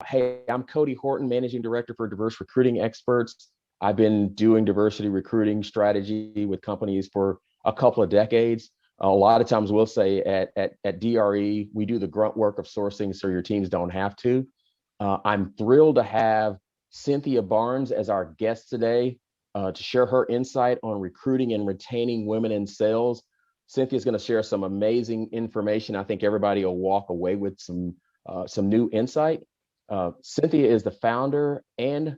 Hey, I'm Cody Horton, Managing Director for Diverse Recruiting Experts. I've been doing diversity recruiting strategy with companies for a couple of decades. A lot of times we'll say at DRE, we do the grunt work of sourcing so your teams don't have to. I'm thrilled to have Cynthia Barnes as our guest today to share her insight on recruiting and retaining women in sales. Cynthia's going to share some amazing information. I think everybody will walk away with some new insight. Cynthia is the founder and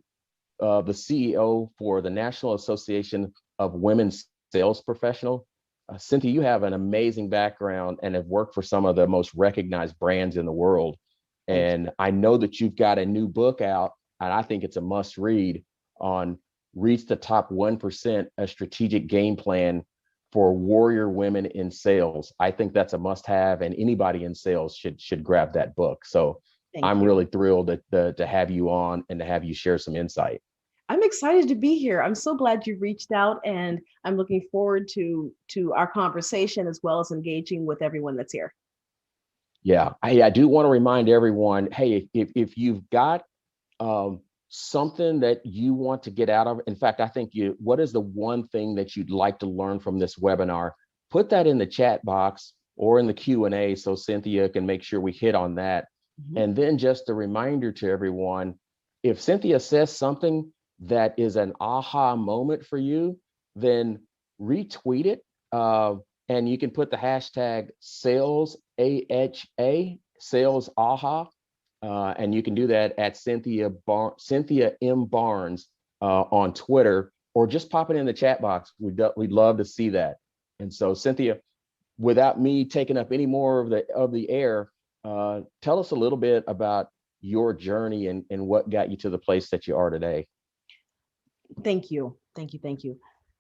the CEO for the National Association of Women Sales Professionals. Cynthia, you have an amazing background and have worked for some of the most recognized brands in the world. And I know that you've got a new book out, and I think it's a must read on Reach the Top 1%, a strategic game plan for warrior women in sales. I think that's a must have, and anybody in sales should grab that book. So I'm really thrilled to have you on and to have you share some insight. I'm excited to be here. I'm so glad you reached out, and I'm looking forward to our conversation as well as engaging with everyone that's here. Yeah, I do want to remind everyone, hey, if you've got something that you want to get out of, in fact, I think what is the one thing that you'd like to learn from this webinar? Put that in the chat box or in the Q&A so Cynthia can make sure we hit on that. Mm-hmm. And then just a reminder to everyone, if Cynthia says something that is an aha moment for you, then retweet it. And you can put the hashtag sales AHA, sales AHA, and you can do that at Cynthia M. Barnes on Twitter, or just pop it in the chat box. We'd love to see that. And so, Cynthia, without me taking up any more of the air, tell us a little bit about your journey and what got you to the place that you are today. Thank you.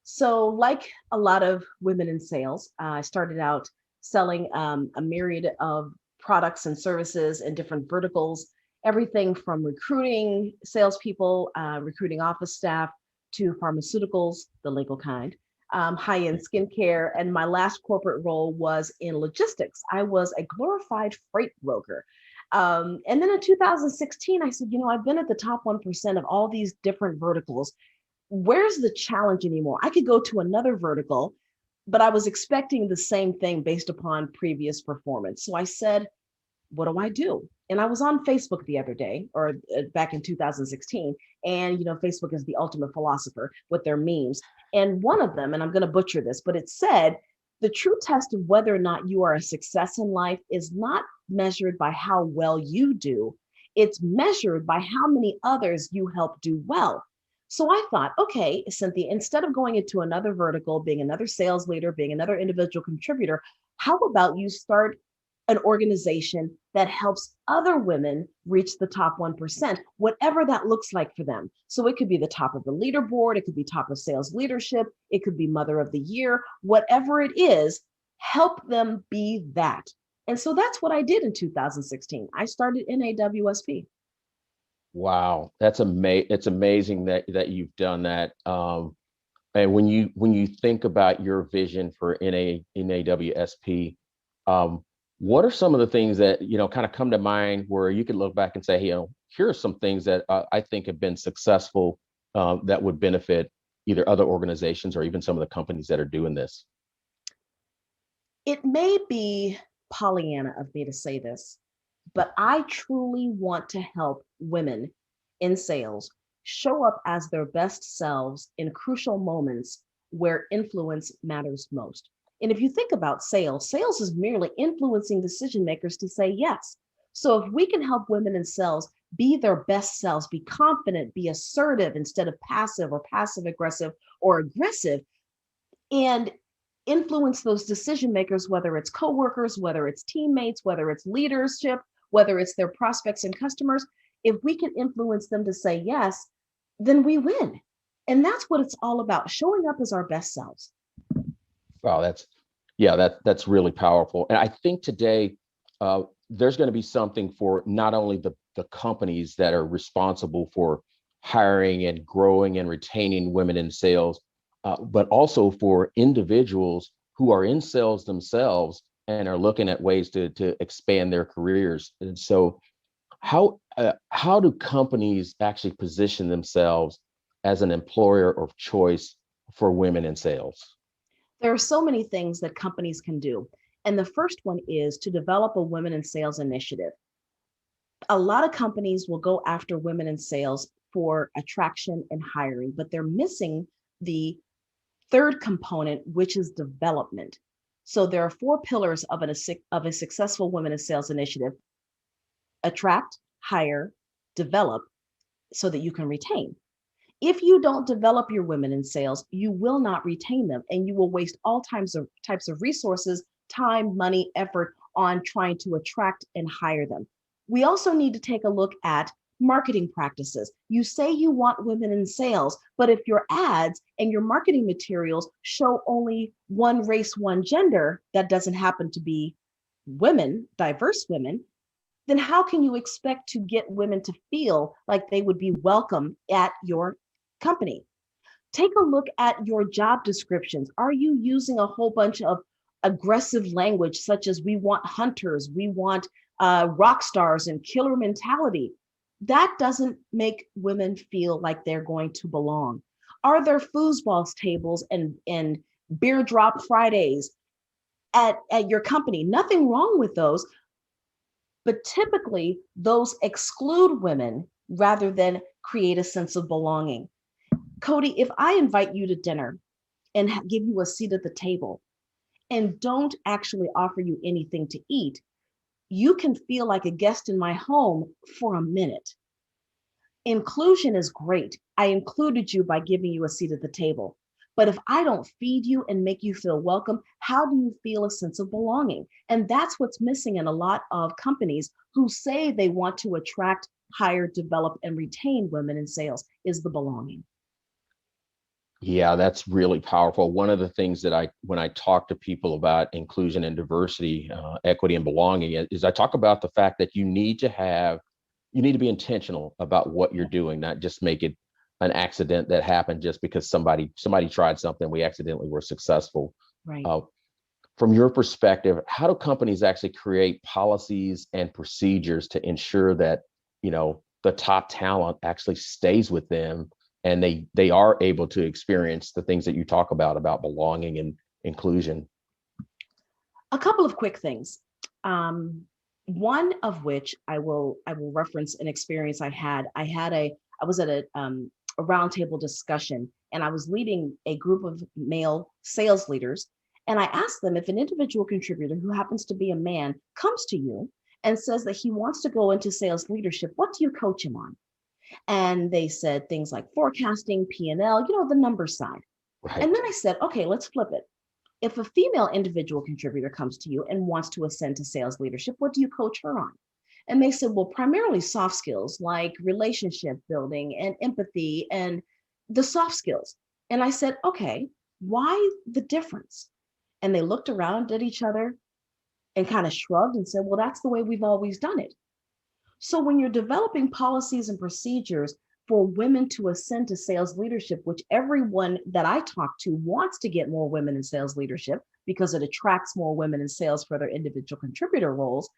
So like a lot of women in sales, I started out selling a myriad of products and services in different verticals, everything from recruiting salespeople, recruiting office staff, to pharmaceuticals, the legal kind, high-end skincare. And my last corporate role was in logistics. I was a glorified freight broker. And then in 2016, I said, I've been at the top 1% of all these different verticals. Where's the challenge anymore? I could go to another vertical, but I was expecting the same thing based upon previous performance. So I said, what do I do? And I was on Facebook the other day, or back in 2016. And, Facebook is the ultimate philosopher with their memes. And one of them, and I'm going to butcher this, but it said, the true test of whether or not you are a success in life is not measured by how well you do. It's measured by how many others you help do well. So I thought, okay, Cynthia, instead of going into another vertical, being another sales leader, being another individual contributor, how about you start an organization that helps other women reach the top 1%, whatever that looks like for them. So it could be the top of the leaderboard, it could be top of sales leadership, it could be Mother of the Year, whatever it is, help them be that. And so that's what I did in 2016. I started NAWSP. Wow, it's amazing that you've done that. And when you think about your vision for NAWSP, what are some of the things that kind of come to mind where you could look back and say, hey, here are some things that I think have been successful that would benefit either other organizations or even some of the companies that are doing this? It may be Pollyanna of me to say this, but I truly want to help women in sales show up as their best selves in crucial moments where influence matters most. And if you think about sales is merely influencing decision makers to say yes. So if we can help women in sales be their best selves, be confident, be assertive instead of passive or passive aggressive or aggressive, and influence those decision makers, whether it's coworkers, whether it's teammates, whether it's leadership, whether it's their prospects and customers, if we can influence them to say yes, then we win. And that's what it's all about, showing up as our best selves. Wow, that's really powerful. And I think today there's going to be something for not only the companies that are responsible for hiring and growing and retaining women in sales, but also for individuals who are in sales themselves and are looking at ways to expand their careers. And so how do companies actually position themselves as an employer of choice for women in sales? There are so many things that companies can do. And the first one is to develop a women in sales initiative. A lot of companies will go after women in sales for attraction and hiring, but they're missing the third component, which is development. So there are four pillars of a successful women in sales initiative: attract, hire, develop, so that you can retain. If you don't develop your women in sales, you will not retain them, and you will waste all types of resources, time, money, effort on trying to attract and hire them. We also need to take a look at marketing practices. You say you want women in sales, but if your ads and your marketing materials show only one race, one gender, that doesn't happen to be women, diverse women, then how can you expect to get women to feel like they would be welcome at your company? Take a look at your job descriptions. Are you using a whole bunch of aggressive language, such as "we want hunters, we want rock stars and killer mentality"? That doesn't make women feel like they're going to belong. Are there foosball tables and beer drop Fridays at your company? Nothing wrong with those, but typically those exclude women rather than create a sense of belonging. Cody, if I invite you to dinner and give you a seat at the table and don't actually offer you anything to eat, you can feel like a guest in my home for a minute. Inclusion is great. I included you by giving you a seat at the table. But if I don't feed you and make you feel welcome, how do you feel a sense of belonging? And that's what's missing in a lot of companies who say they want to attract, hire, develop, and retain women in sales, is the belonging. Yeah, that's really powerful. One of the things that when I talk to people about inclusion and diversity, equity and belonging, is I talk about the fact that you need to be intentional about what you're doing, not just make it an accident that happened just because somebody tried something, we accidentally were successful. Right. From your perspective, how do companies actually create policies and procedures to ensure that, the top talent actually stays with them and they are able to experience the things that you talk about belonging and inclusion? A couple of quick things. One of which I will reference an experience I had. I was at a roundtable discussion, and I was leading a group of male sales leaders. And I asked them, if an individual contributor who happens to be a man comes to you and says that he wants to go into sales leadership, what do you coach him on? And they said things like forecasting, P&L, the number side. Right. And then I said, okay, let's flip it. If a female individual contributor comes to you and wants to ascend to sales leadership, what do you coach her on? And they said, well, primarily soft skills like relationship building and empathy and the soft skills. And I said, okay, why the difference? And they looked around at each other and kind of shrugged and said, well, that's the way we've always done it. So when you're developing policies and procedures for women to ascend to sales leadership, which everyone that I talk to wants to get more women in sales leadership because it attracts more women in sales for their individual contributor roles,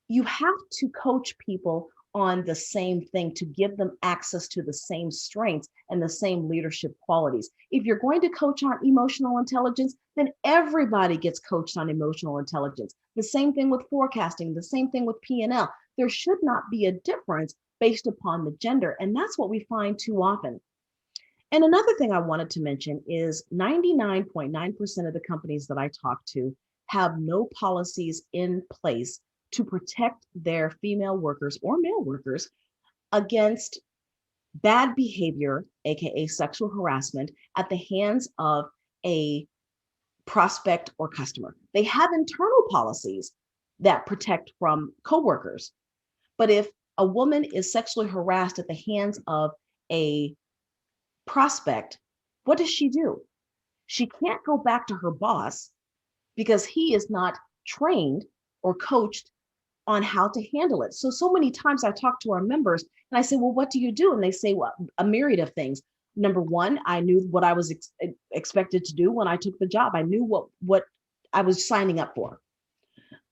you have to coach people on the same thing to give them access to the same strengths and the same leadership qualities. If you're going to coach on emotional intelligence, then everybody gets coached on emotional intelligence. The same thing with forecasting, the same thing with P&L. There should not be a difference based upon the gender. And that's what we find too often. And another thing I wanted to mention is 99.9% of the companies that I talk to have no policies in place to protect their female workers or male workers against bad behavior, aka sexual harassment, at the hands of a prospect or customer. They have internal policies that protect from coworkers. But if a woman is sexually harassed at the hands of a prospect, what does she do? She can't go back to her boss because he is not trained or coached on how to handle it. So many times I talk to our members and I say, well, what do you do? And they say, well, a myriad of things. Number one, I knew what I was expected to do when I took the job. I knew what I was signing up for.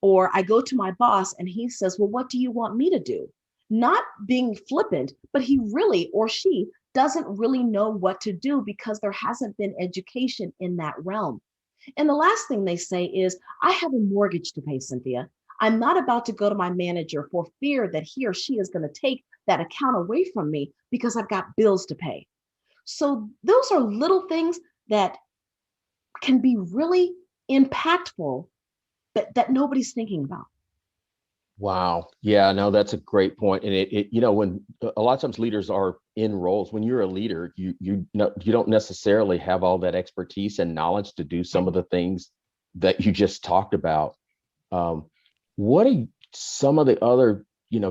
Or I go to my boss and he says, well, what do you want me to do? not being flippant, but he really or she doesn't really know what to do because there hasn't been education in that realm. And the last thing they say is, I have a mortgage to pay, Cynthia. I'm not about to go to my manager for fear that he or she is going to take that account away from me because I've got bills to pay. So those are little things that can be really impactful, but that nobody's thinking about. Wow. Yeah, no, that's a great point. And when a lot of times leaders are in roles, when you're a leader, you don't necessarily have all that expertise and knowledge to do some of the things that you just talked about. What are some of the other,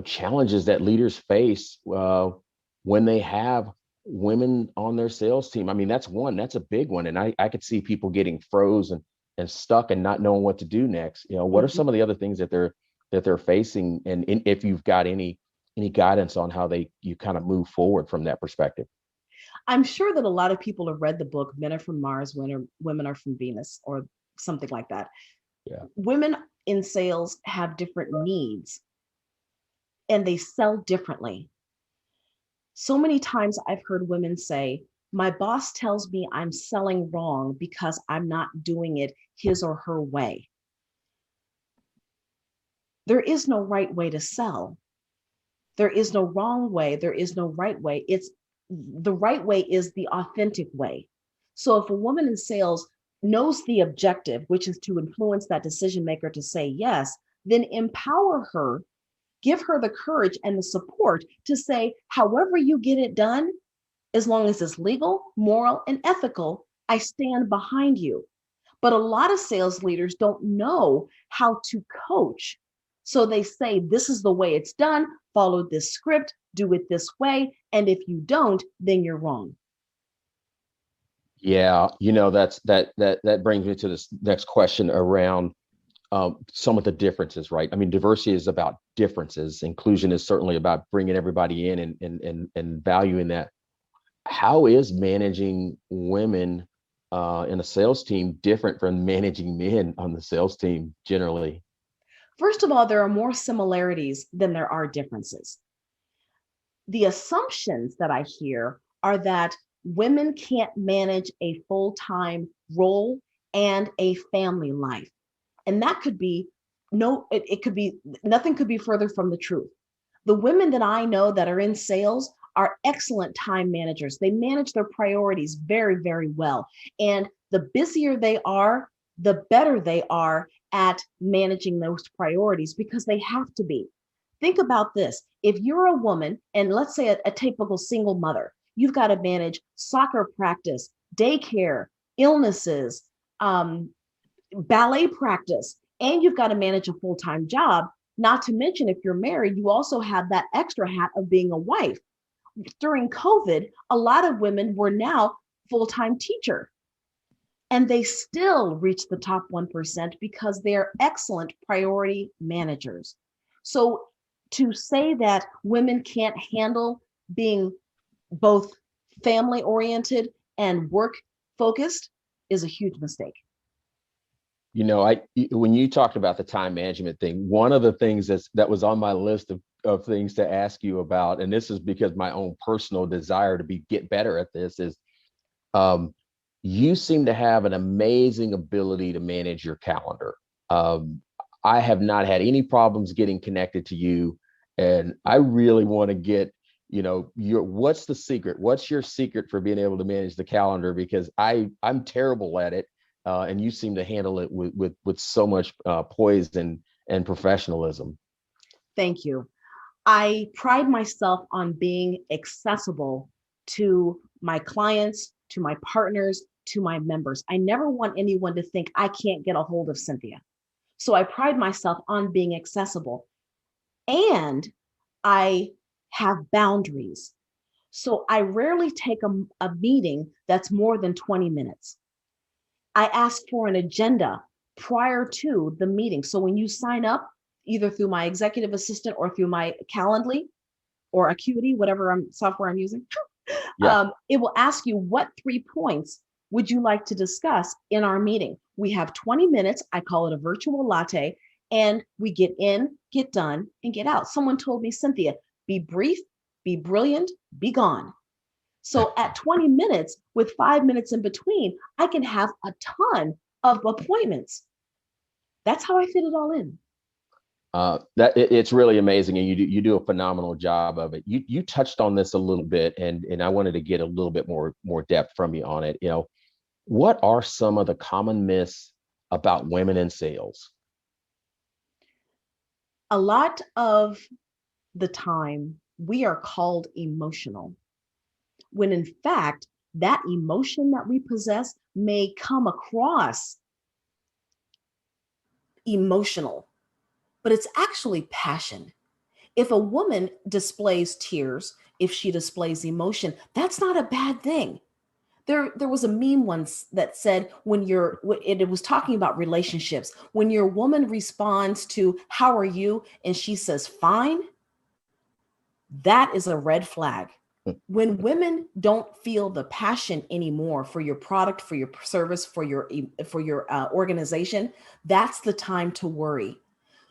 challenges that leaders face when they have women on their sales team? I mean, that's a big one. And I could see people getting frozen and stuck and not knowing what to do next. What are some of the other things that they're facing, and if you've got any guidance on how you kind of move forward from that perspective? I'm sure that a lot of people have read the book Men Are From Mars, Women Are From Venus, or something like that. Yeah. Women in sales have different needs and they sell differently. So many times I've heard women say, my boss tells me I'm selling wrong because I'm not doing it his or her way. There is no right way to sell. There is no wrong way. There is no right way. The right way is the authentic way. So if a woman in sales knows the objective, which is to influence that decision maker to say yes, then empower her, give her the courage and the support to say, however you get it done, as long as it's legal, moral, and ethical, I stand behind you. But a lot of sales leaders don't know how to coach. So they say, this is the way it's done, follow this script, do it this way. And if you don't, then you're wrong. Yeah, that brings me to this next question around some of the differences, right? I mean, diversity is about differences. Inclusion is certainly about bringing everybody in and valuing that. How is managing women in a sales team different from managing men on the sales team generally? First of all, there are more similarities than there are differences. The assumptions that I hear are that women can't manage a full-time role and a family life. And that could be it could be nothing could be further from the truth. The women that I know that are in sales are excellent time managers. They manage their priorities very, very well. And the busier they are, the better they are at managing those priorities because they have to be. Think about this. If you're a woman, and let's say a typical single mother, you've got to manage soccer practice, daycare, illnesses, ballet practice, and you've got to manage a full-time job. Not to mention, if you're married, you also have that extra hat of being a wife. During COVID, a lot of women were now full-time teacher, and they still reach the top 1% because they're excellent priority managers. So to say that women can't handle being both family oriented and work focused is a huge mistake. When you talked about the time management thing, one of the things that was on my list of things to ask you about, and this is because my own personal desire to get better at this, is you seem to have an amazing ability to manage your calendar. I have not had any problems getting connected to you, and I really want to get, what's the secret? What's your secret for being able to manage the calendar? Because I'm terrible at it. And you seem to handle it with so much poise and professionalism. Thank you. I pride myself on being accessible to my clients, to my partners, to my members. I never want anyone to think I can't get a hold of Cynthia. So I pride myself on being accessible. And I have boundaries. So I rarely take a meeting that's more than 20 minutes. I ask for an agenda prior to the meeting. So when you sign up, either through my executive assistant or through my Calendly or Acuity, whatever software I'm using, it will ask you, what 3 points would you like to discuss in our meeting? We have 20 minutes. I call it a virtual latte, and we get in, get done, and get out. Someone told me, Cynthia, be brief, be brilliant, be gone. So at 20 minutes with 5 minutes in between, I can have a ton of appointments. That's how I fit it all in. It's really amazing, and you do a phenomenal job of it. You touched on this a little bit, and I wanted to get a little bit more depth from you on it. What are some of the common myths about women in sales? A lot of the time, we are called emotional, when in fact, that emotion that we possess may come across emotional, but it's actually passion. If a woman displays tears, if she displays emotion, that's not a bad thing. There was a meme once that said it was talking about relationships. When your woman responds to "How are you?" and she says "Fine," that is a red flag. When women don't feel the passion anymore for your product, for your service, for your organization, that's the time to worry.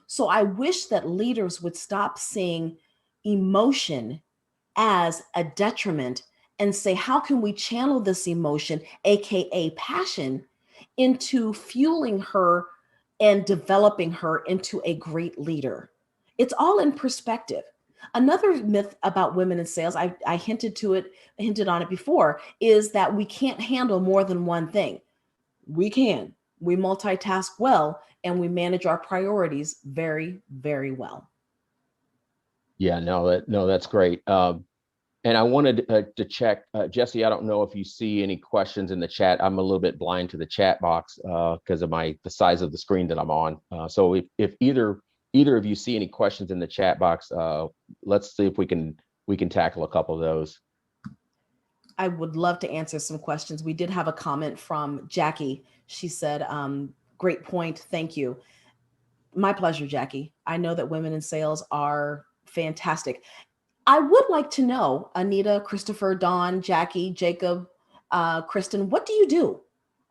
So I wish that leaders would stop seeing emotion as a detriment and say, how can we channel this emotion, AKA passion, into fueling her and developing her into a great leader? It's all in perspective. Another myth about women in sales, I hinted on it before, is that we can't handle more than one thing. We can. We multitask well, and we manage our priorities very, very well. Yeah, no, that's great. And I wanted to check, Jesse, I don't know if you see any questions in the chat. I'm a little bit blind to the chat box because of the size of the screen that I'm on. So if either of you see any questions in the chat box, let's see if we can tackle a couple of those. I would love to answer some questions. We did have a comment from Jackie. She said, great point. Thank you. My pleasure, Jackie. I know that women in sales are fantastic. I would like to know, Anita, Christopher, Dawn, Jackie, Jacob, Kristen, what do you do?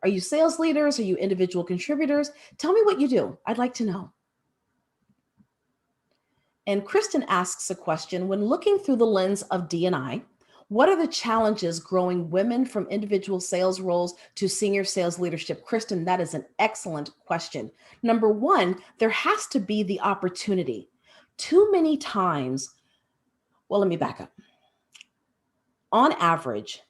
Are you sales leaders? Are you individual contributors? Tell me what you do. I'd like to know. And Kristen asks a question, when looking through the lens of D&I, what are the challenges growing women from individual sales roles to senior sales leadership? Kristen, that is an excellent question. Number one, there has to be the opportunity. Too many times, well, let me back up. On average,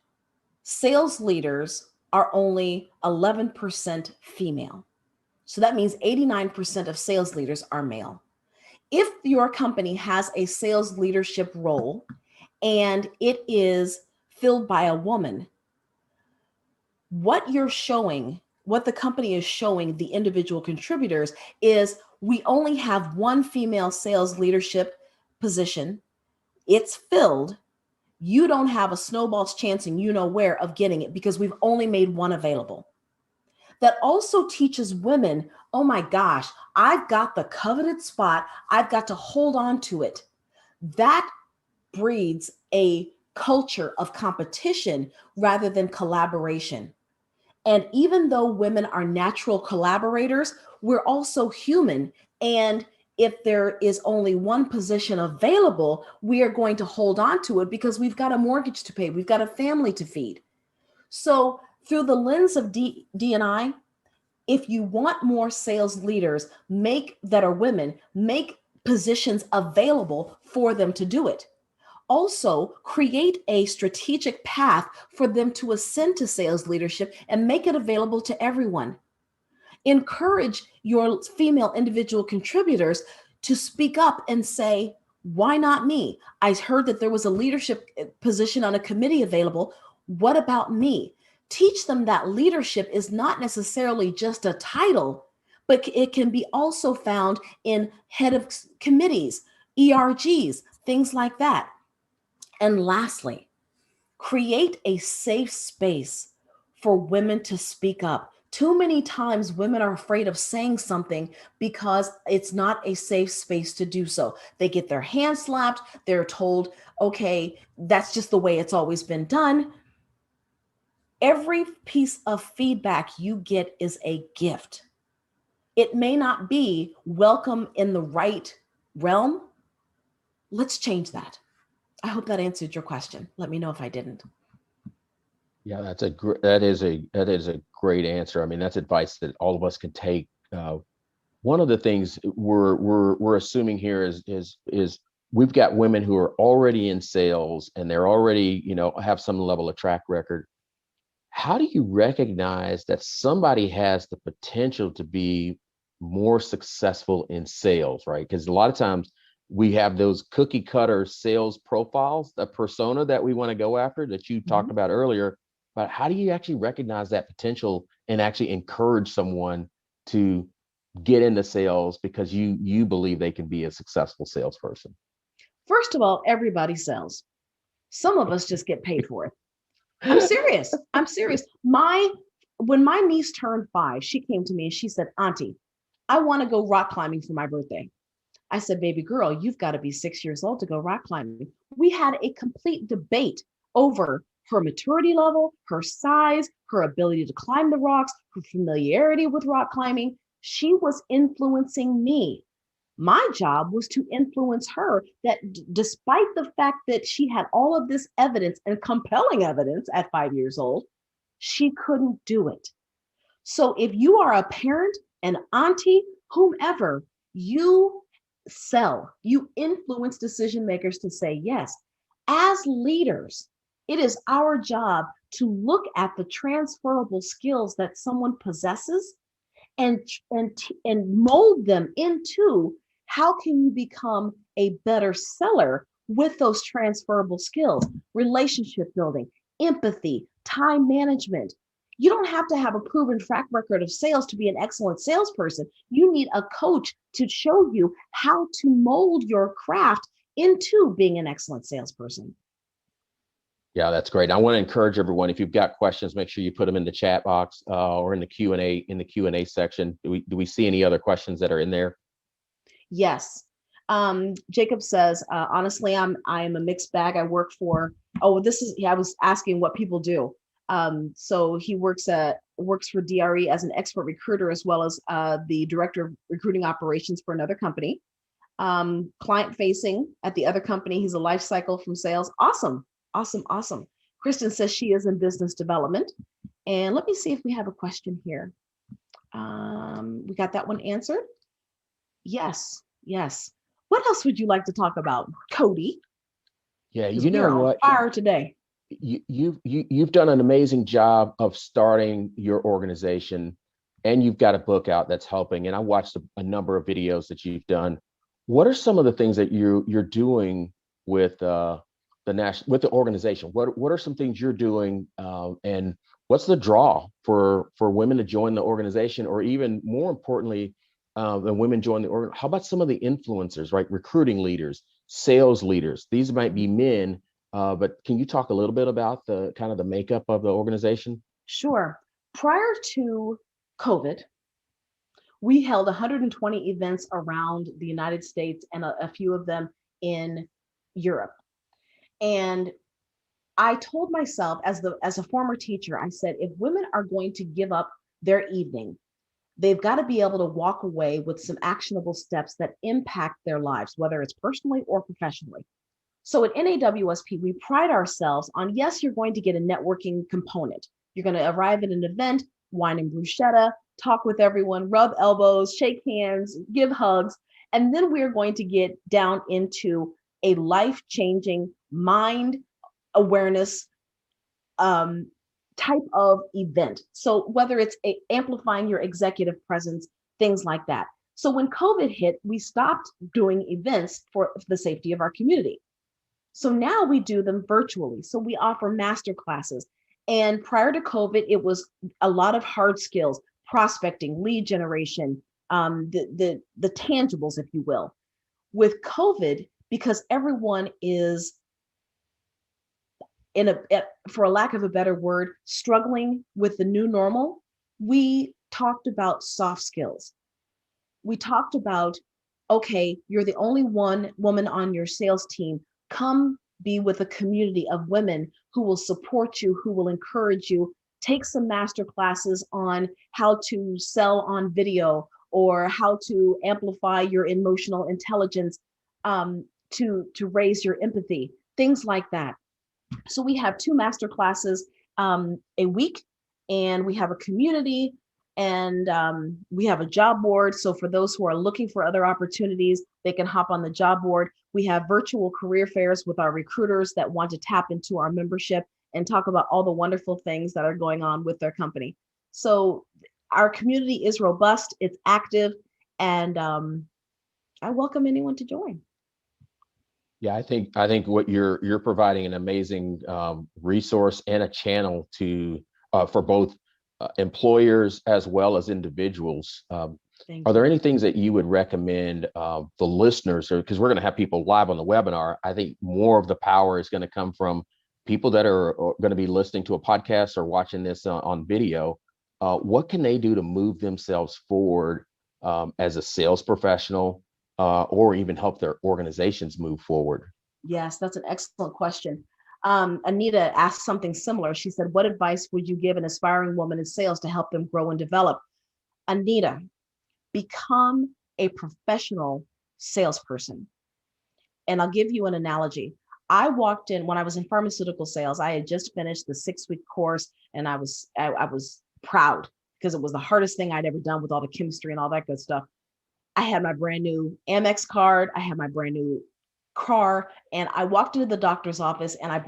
sales leaders are only 11% female. So that means 89% of sales leaders are male. If your company has a sales leadership role and it is filled by a woman, what the company is showing the individual contributors is we only have one female sales leadership position. It's filled. You don't have a snowball's chance, and you know where, of getting it because we've only made one available. That also teaches women, oh my gosh, I've got the coveted spot. I've got to hold on to it. That breeds a culture of competition rather than collaboration. And even though women are natural collaborators, we're also human. And if there is only one position available, we are going to hold on to it because we've got a mortgage to pay. We've got a family to feed. So through the lens of D&I, if you want more sales leaders that are women, make positions available for them to do it. Also, create a strategic path for them to ascend to sales leadership and make it available to everyone. Encourage your female individual contributors to speak up and say, why not me? I heard that there was a leadership position on a committee available. What about me? Teach them that leadership is not necessarily just a title, but it can be also found in head of committees, ERGs, things like that. And lastly, create a safe space for women to speak up. Too many times women are afraid of saying something because it's not a safe space to do so. They get their hands slapped. They're told, okay, that's just the way it's always been done. Every piece of feedback you get is a gift. It may not be welcome in the right realm. Let's change that. I hope that answered your question. Let me know if I didn't. Yeah, that is a great answer. I mean, that's advice that all of us can take. One of the things we're assuming here is we've got women who are already in sales and they're already, have some level of track record. How do you recognize that somebody has the potential to be more successful in sales, right? Because a lot of times we have those cookie cutter sales profiles, the persona that we want to go after that you talked about earlier. But how do you actually recognize that potential and actually encourage someone to get into sales because you believe they can be a successful salesperson? First of all, everybody sells. Some of us just get paid for it. I'm serious. I'm serious. When my niece turned 5, she came to me and she said, "Auntie, I want to go rock climbing for my birthday." I said, "Baby girl, you've got to be 6 years old to go rock climbing." We had a complete debate over her maturity level, her size, her ability to climb the rocks, her familiarity with rock climbing. She was influencing me. My job was to influence her that despite the fact that she had all of this evidence and compelling evidence at 5 years old, she couldn't do it. So if you are a parent, an auntie, whomever, you sell, you influence decision makers to say yes. As leaders, it is our job to look at the transferable skills that someone possesses and mold them into how can you become a better seller with those transferable skills, relationship building, empathy, time management. You don't have to have a proven track record of sales to be an excellent salesperson. You need a coach to show you how to mold your craft into being an excellent salesperson. Yeah, that's great. I want to encourage everyone, if you've got questions, make sure you put them in the chat box or in the Q&A section. Do we see any other questions that are in there? Yes. Jacob says, honestly, I am a mixed bag. I work for, I was asking what people do. So he works for DRE as an expert recruiter, as well as the director of recruiting operations for another company. Client facing at the other company. He's a life cycle from sales. Awesome. Kristen says she is in business development. And let me see if we have a question here. We got that one answered. Yes. What else would you like to talk about, Cody? Yeah, you know what? Fire today. You've done an amazing job of starting your organization, and you've got a book out that's helping. And I watched a number of videos that you've done. What are some of the things that you're doing with with the organization? What are some things you're doing, and what's the draw for women to join the organization, or even more importantly, when women join the organization? How about some of the influencers, right? Recruiting leaders, sales leaders. These might be men, but can you talk a little bit about the kind of the makeup of the organization? Sure. Prior to COVID, we held 120 events around the United States and a few of them in Europe. And I told myself, as a former teacher, I said, if women are going to give up their evening, they've got to be able to walk away with some actionable steps that impact their lives, whether it's personally or professionally. So at NAWSP, we pride ourselves on, yes, you're going to get a networking component. You're going to arrive at an event, wine and bruschetta, talk with everyone, rub elbows, shake hands, give hugs, and then we're going to get down into a life-changing mind awareness type of event. So whether it's amplifying your executive presence, things like that. So when COVID hit, we stopped doing events for the safety of our community. So now we do them virtually. So we offer master classes. And prior to COVID, it was a lot of hard skills, prospecting, lead generation, the tangibles, if you will. With COVID, because everyone is for a lack of a better word, struggling with the new normal, we talked about soft skills. We talked about, okay, you're the only woman on your sales team. Come be with a community of women who will support you, who will encourage you. Take some master classes on how to sell on video or how to amplify your emotional intelligence to raise your empathy. things like that. So we have 2 master classes a week, and we have a community, and we have a job board. So for those who are looking for other opportunities, they can hop on the job board. We have virtual career fairs with our recruiters that want to tap into our membership and talk about all the wonderful things that are going on with their company. So our community is robust, it's active, and I welcome anyone to join. Yeah, I think what you're providing an amazing resource and a channel to for both employers as well as individuals. Are there any things that you would recommend the listeners, or because we're going to have people live on the webinar? I think more of the power is going to come from people that are going to be listening to a podcast or watching this on video. What can they do to move themselves forward as a sales professional? Or even help their organizations move forward? Yes, that's an excellent question. Anita asked something similar. She said, what advice would you give an aspiring woman in sales to help them grow and develop? Anita, become a professional salesperson. And I'll give you an analogy. I walked in when I was in pharmaceutical sales. I had just finished the 6-week course, and I was proud because it was the hardest thing I'd ever done with all the chemistry and all that good stuff. I had my brand new Amex card. I had my brand new car, and I walked into the doctor's office, and I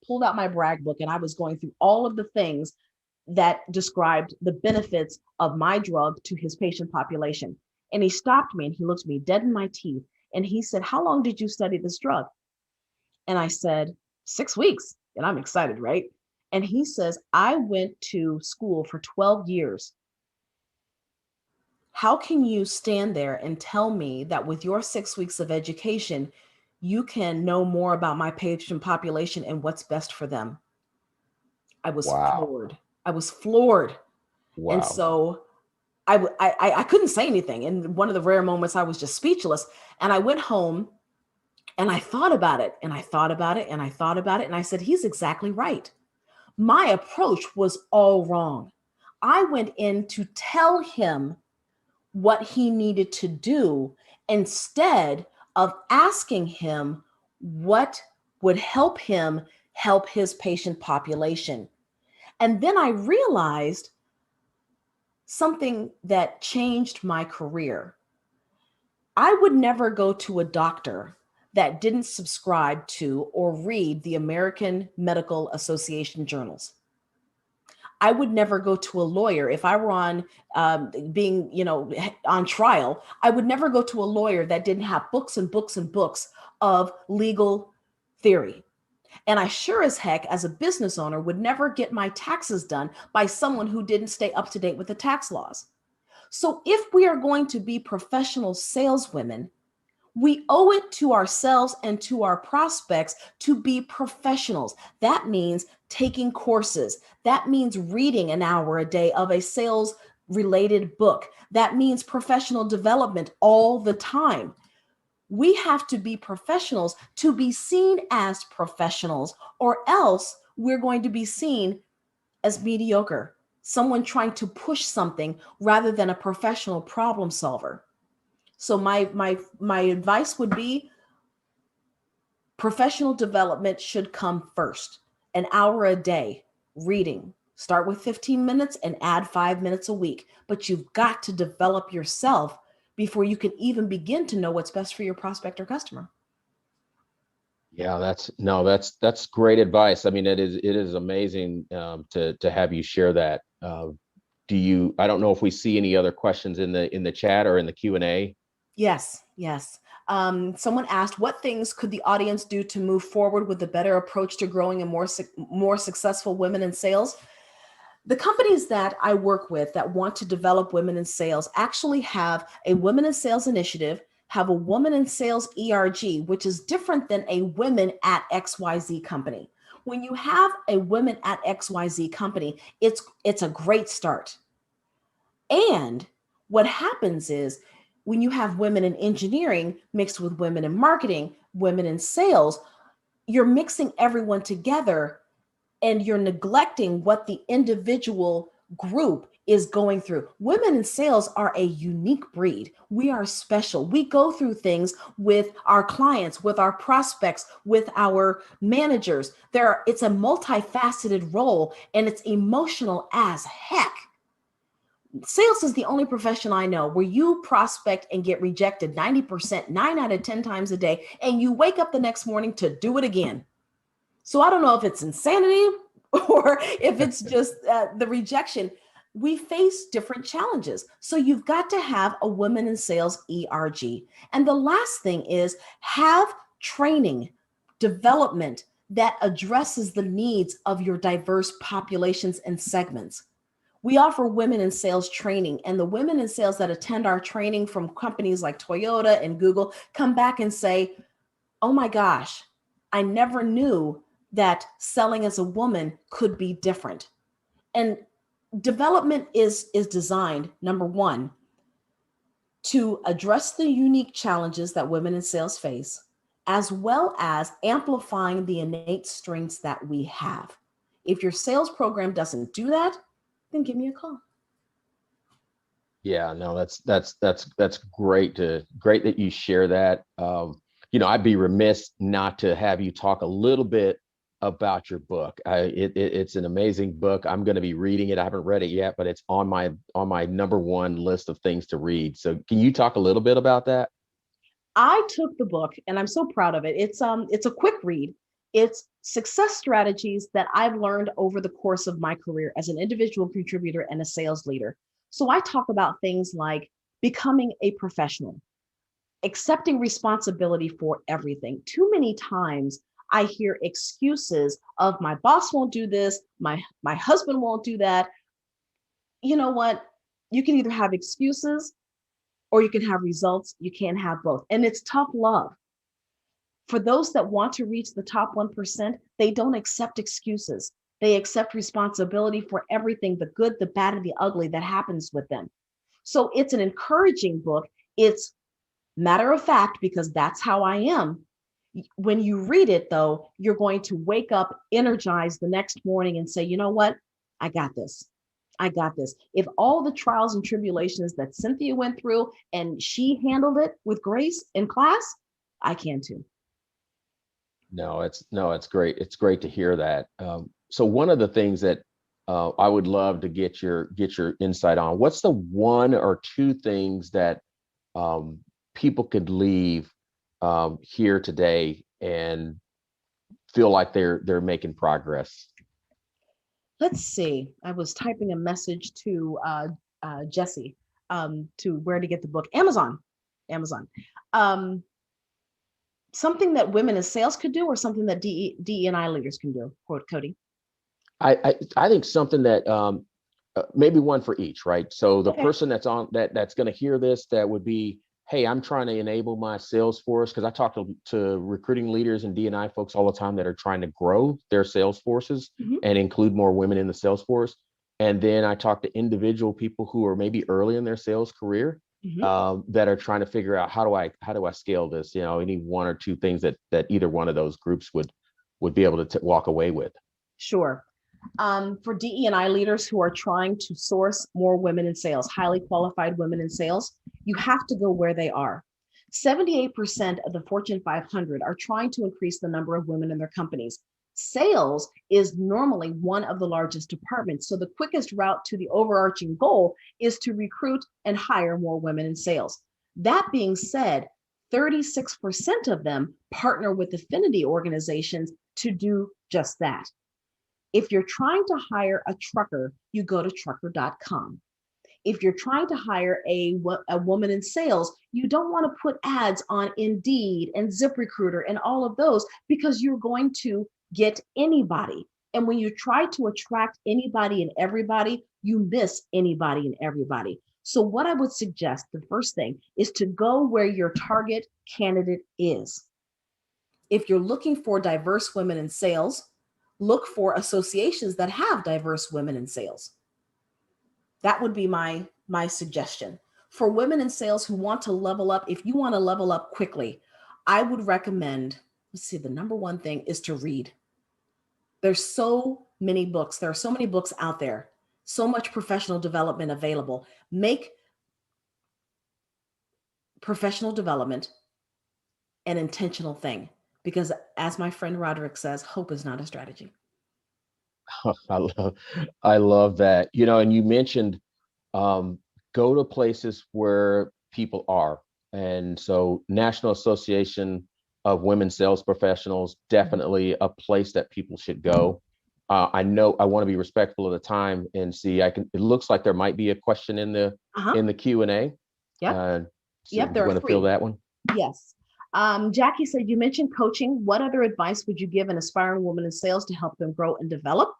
pulled out my brag book, and I was going through all of the things that described the benefits of my drug to his patient population. And he stopped me and he looked me dead in my teeth, and he said, how long did you study this drug? And I said, 6 weeks. And I'm excited, right? And he says, I went to school for 12 years. How can you stand there and tell me that with your 6 weeks of education, you can know more about my patient population and what's best for them? I was floored. I was floored. Wow. And so I couldn't say anything. And one of the rare moments I was just speechless. And I went home and I thought about it, and I thought about it, and I thought about it. And I said, he's exactly right. My approach was all wrong. I went in to tell him what he needed to do instead of asking him what would help him help his patient population. And then I realized something that changed my career. I would never go to a doctor that didn't subscribe to or read the American Medical Association journals. I would never go to a lawyer if I were on on trial. I would never go to a lawyer that didn't have books and books and books of legal theory. And I sure as heck, as a business owner, would never get my taxes done by someone who didn't stay up to date with the tax laws. So if we are going to be professional saleswomen, we owe it to ourselves and to our prospects to be professionals. That means taking courses. That means reading an hour a day of a sales related book. That means professional development all the time. We have to be professionals to be seen as professionals, or else we're going to be seen as mediocre, someone trying to push something rather than a professional problem solver. So my advice would be professional development should come first. An hour a day reading. Start with 15 minutes and add 5 minutes a week. But you've got to develop yourself before you can even begin to know what's best for your prospect or customer. Yeah, that's great advice. I mean, it is amazing to have you share that. I don't know if we see any other questions in the chat or in the Q&A. Yes. Someone asked, what things could the audience do to move forward with a better approach to growing and more successful women in sales? The companies that I work with that want to develop women in sales actually have a Women in Sales initiative, have a Women in Sales ERG, which is different than a Women at XYZ company. When you have a Women at XYZ company, it's a great start. And what happens is, when you have women in engineering mixed with women in marketing, women in sales, you're mixing everyone together and you're neglecting what the individual group is going through. Women in sales are a unique breed. We are special. We go through things with our clients, with our prospects, with our managers. It's a multifaceted role, and it's emotional as heck. Sales is the only profession I know where you prospect and get rejected 90%, 9 out of 10 times a day, and you wake up the next morning to do it again. So I don't know if it's insanity or if it's just the rejection. We face different challenges. So you've got to have a women in sales ERG. And the last thing is have training, development that addresses the needs of your diverse populations and segments. We offer women in sales training, and the women in sales that attend our training from companies like Toyota and Google come back and say, oh my gosh, I never knew that selling as a woman could be different. And development is designed, number one, to address the unique challenges that women in sales face, as well as amplifying the innate strengths that we have. If your sales program doesn't do that, then give me a call. Yeah, no, that's great that you share that. I'd be remiss not to have you talk a little bit about your book. It's an amazing book. I'm going to be reading it. I haven't read it yet, but it's on my number one list of things to read. So can you talk a little bit about that? I took the book and I'm so proud of it. It's a quick read. It's success strategies that I've learned over the course of my career as an individual contributor and a sales leader. So I talk about things like becoming a professional, accepting responsibility for everything. Too many times I hear excuses of my boss won't do this, my husband won't do that. You know what? You can either have excuses or you can have results. You can't have both. And it's tough love. For those that want to reach the top 1%, they don't accept excuses. They accept responsibility for everything, the good, the bad, and the ugly that happens with them. So it's an encouraging book. It's matter of fact, because that's how I am. When you read it, though, you're going to wake up energized the next morning and say, you know what? I got this. I got this. If all the trials and tribulations that Cynthia went through and she handled it with grace in class, I can too. No, it's great. It's great to hear that. So one of the things that I would love to get your insight on, what's the one or two things that people could leave here today and feel like they're making progress? Let's see. I was typing a message to Jesse to where to get the book. Amazon. Something that women in sales could do, or something that DE&I leaders can do, quote Cody? I think something that maybe one for each, right? So the person that's going to hear this, that would be, hey, I'm trying to enable my sales force, because I talk to recruiting leaders and D&I folks all the time that are trying to grow their sales forces and include more women in the sales force. And then I talk to individual people who are maybe early in their sales career that are trying to figure out how do I scale this? Any one or two things that either one of those groups would be able to walk away with. Sure. For DE&I leaders who are trying to source more women in sales, highly qualified women in sales, you have to go where they are. 78% of the Fortune 500 are trying to increase the number of women in their companies. Sales is normally one of the largest departments. So the quickest route to the overarching goal is to recruit and hire more women in sales. That being said, 36% of them partner with affinity organizations to do just that. If you're trying to hire a trucker, you go to trucker.com. If you're trying to hire a woman in sales, you don't want to put ads on Indeed and ZipRecruiter and all of those, because you're going to get anybody. And when you try to attract anybody and everybody, you miss anybody and everybody. So what I would suggest, the first thing, is to go where your target candidate is. If you're looking for diverse women in sales, look for associations that have diverse women in sales. That would be my suggestion. For women in sales who want to level up, if you want to level up quickly, I would recommend, the number one thing is to read. There's so many books. There are so many books out there. so much professional development available. Make professional development an intentional thing, because as my friend Roderick says, hope is not a strategy. I love, I love that. And you mentioned um, go to places where people are. And so National Association of Women Sales Professionals, definitely a place that people should go. I know I want to be respectful of the time and see, it looks like there might be a question in the Uh-huh. Q&A. Yep. Uh, so Yep. you There are want to fill three. that one? Yes. Jackie said, you mentioned coaching. What other advice would you give an aspiring woman in sales to help them grow and develop?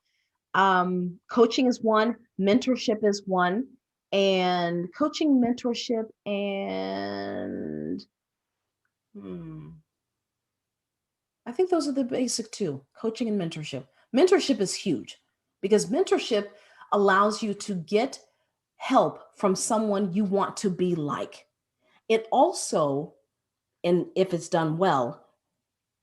Coaching is one, mentorship is one, and coaching, mentorship, and I think those are the basic two, coaching and mentorship. Mentorship is huge because mentorship allows you to get help from someone you want to be like. It also, and if it's done well,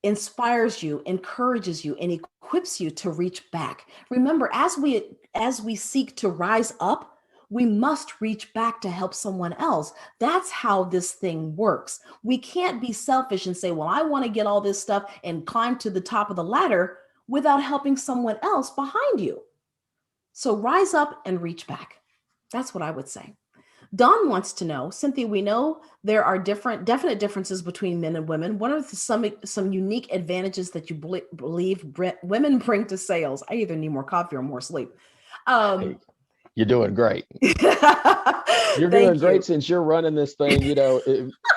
inspires you, encourages you, and equips you to reach back. Remember, as we seek to rise up, we must reach back to help someone else. That's how this thing works. We can't be selfish and say, well, I want to get all this stuff and climb to the top of the ladder without helping someone else behind you. So rise up and reach back. That's what I would say. Don wants to know, Cynthia, we know there are definite differences between men and women. What are some unique advantages that you believe women bring to sales? I either need more coffee or more sleep. Hey, you're doing great. You're doing Thank great you. since you're running this thing.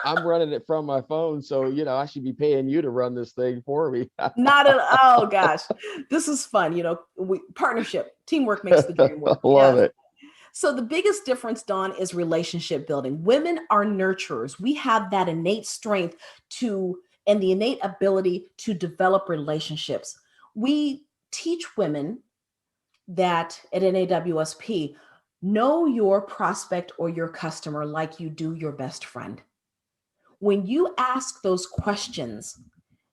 I'm running it from my phone, so I should be paying you to run this thing for me. Not at oh gosh, this is fun. Partnership, teamwork makes the dream work. Love Yes. it. So the biggest difference, Dawn, is relationship building. Women are nurturers. We have that innate strength and the innate ability to develop relationships. We teach women that at NAWSP, know your prospect or your customer like you do your best friend. When you ask those questions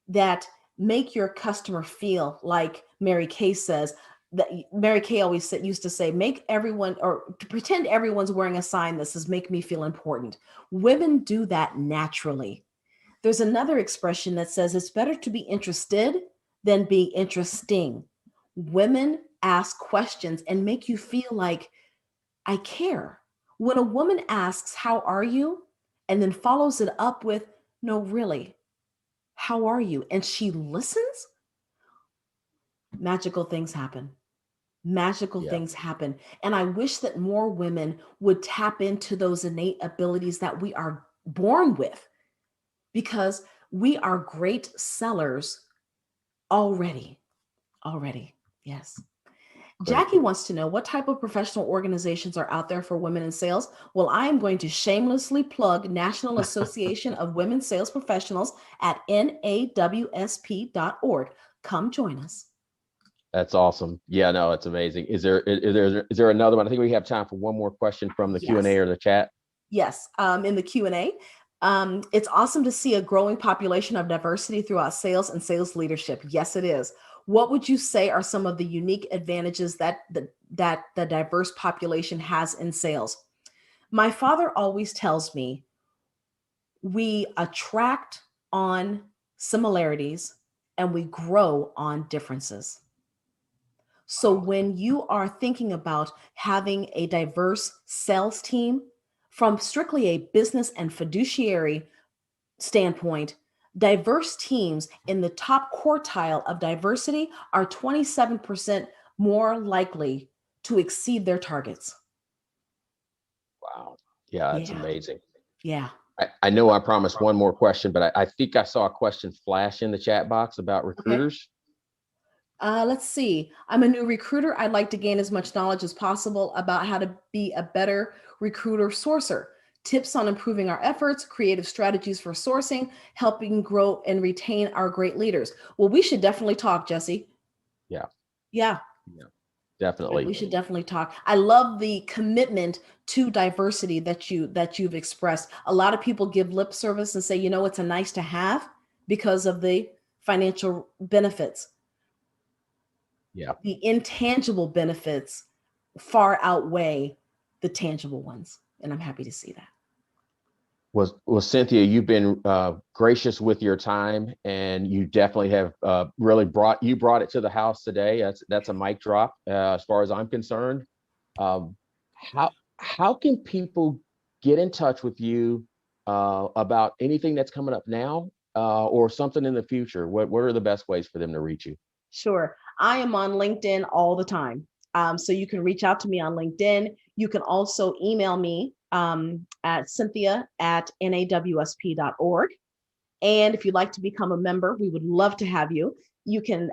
that make your customer feel like Mary Kay says, that Mary Kay always used to say, make everyone, or to pretend everyone's wearing a sign that says, make me feel important. Women do that naturally. There's another expression that says it's better to be interested than be interesting. Women ask questions and make you feel like I care. When a woman asks, how are you? And then follows it up with, no, really, how are you? And she listens, magical things happen. Magical Yeah. things happen. And I wish that more women would tap into those innate abilities that we are born with, because we are great sellers already. Already. Yes. Great. Jackie wants to know, what type of professional organizations are out there for women in sales? Well, I am going to shamelessly plug National Association of Women Sales Professionals at nawsp.org. Come join us. That's awesome. Yeah, no, it's amazing. Is there another one? I think we have time for one more question from the Yes. Q&A or the chat. Yes. In the Q&A, it's awesome to see a growing population of diversity throughout sales and sales leadership. Yes, it is. What would you say are some of the unique advantages that the diverse population has in sales? My father always tells me we attract on similarities and we grow on differences. So when you are thinking about having a diverse sales team, from strictly a business and fiduciary standpoint, diverse teams in the top quartile of diversity are 27% more likely to exceed their targets. Wow. Yeah, that's Yeah. amazing. Yeah. I know I promised one more question, but I think I saw a question flash in the chat box about Okay. recruiters. Let's see. I'm a new recruiter. I'd like to gain as much knowledge as possible about how to be a better recruiter sourcer. Tips on improving our efforts, creative strategies for sourcing, helping grow and retain our great leaders. Well, we should definitely talk, Jesse. Yeah. Yeah, Yeah, definitely. we should definitely talk. I love the commitment to diversity that you've expressed. A lot of people give lip service and say, it's a nice to have because of the financial benefits. Yeah. The intangible benefits far outweigh the tangible ones. And I'm happy to see that. Well, Cynthia, you've been gracious with your time, and you definitely have really brought it to the house today. That's a mic drop as far as I'm concerned. Um, how can people get in touch with you about anything that's coming up now or something in the future? What are the best ways for them to reach you? Sure. I am on LinkedIn all the time. So you can reach out to me on LinkedIn. You can also email me at cynthia@nawsp.org. And if you'd like to become a member, we would love to have you. You can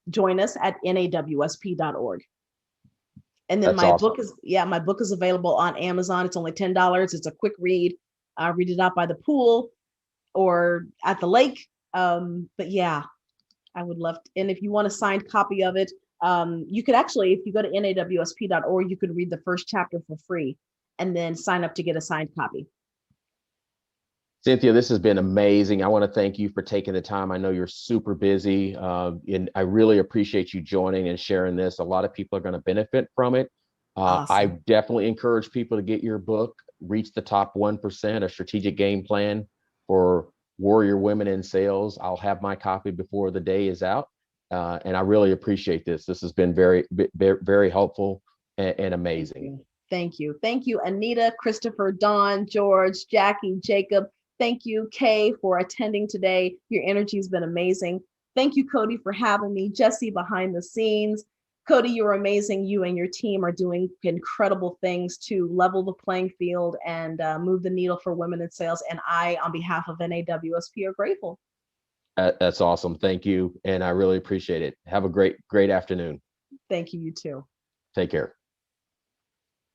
join us at nawsp.org. And then That's awesome. my book is available on Amazon. It's only $10. It's a quick read. Read it out by the pool or at the lake. But yeah, I would love to. And if you want a signed copy of it, you could actually, if you go to nawsp.org, you could read the first chapter for free and then sign up to get a signed copy. Cynthia, this has been amazing. I want to thank you for taking the time. I know you're super busy, and I really appreciate you joining and sharing this. A lot of people are going to benefit from it. Awesome. I definitely encourage people to get your book, Reach the Top 1%, A Strategic Game Plan for Warrior Women in Sales. I'll have my copy before the day is out. And I really appreciate this. This has been very, very helpful and amazing. Thank you. Thank you, Anita, Christopher, Dawn, George, Jackie, Jacob. Thank you, Kay, for attending today. Your energy has been amazing. Thank you, Cody, for having me. Jesse behind the scenes. Cody, you're amazing. You and your team are doing incredible things to level the playing field and move the needle for women in sales. And I, on behalf of NAWSP, are grateful. That's awesome. Thank you. And I really appreciate it. Have a great afternoon. Thank you. You too. Take care.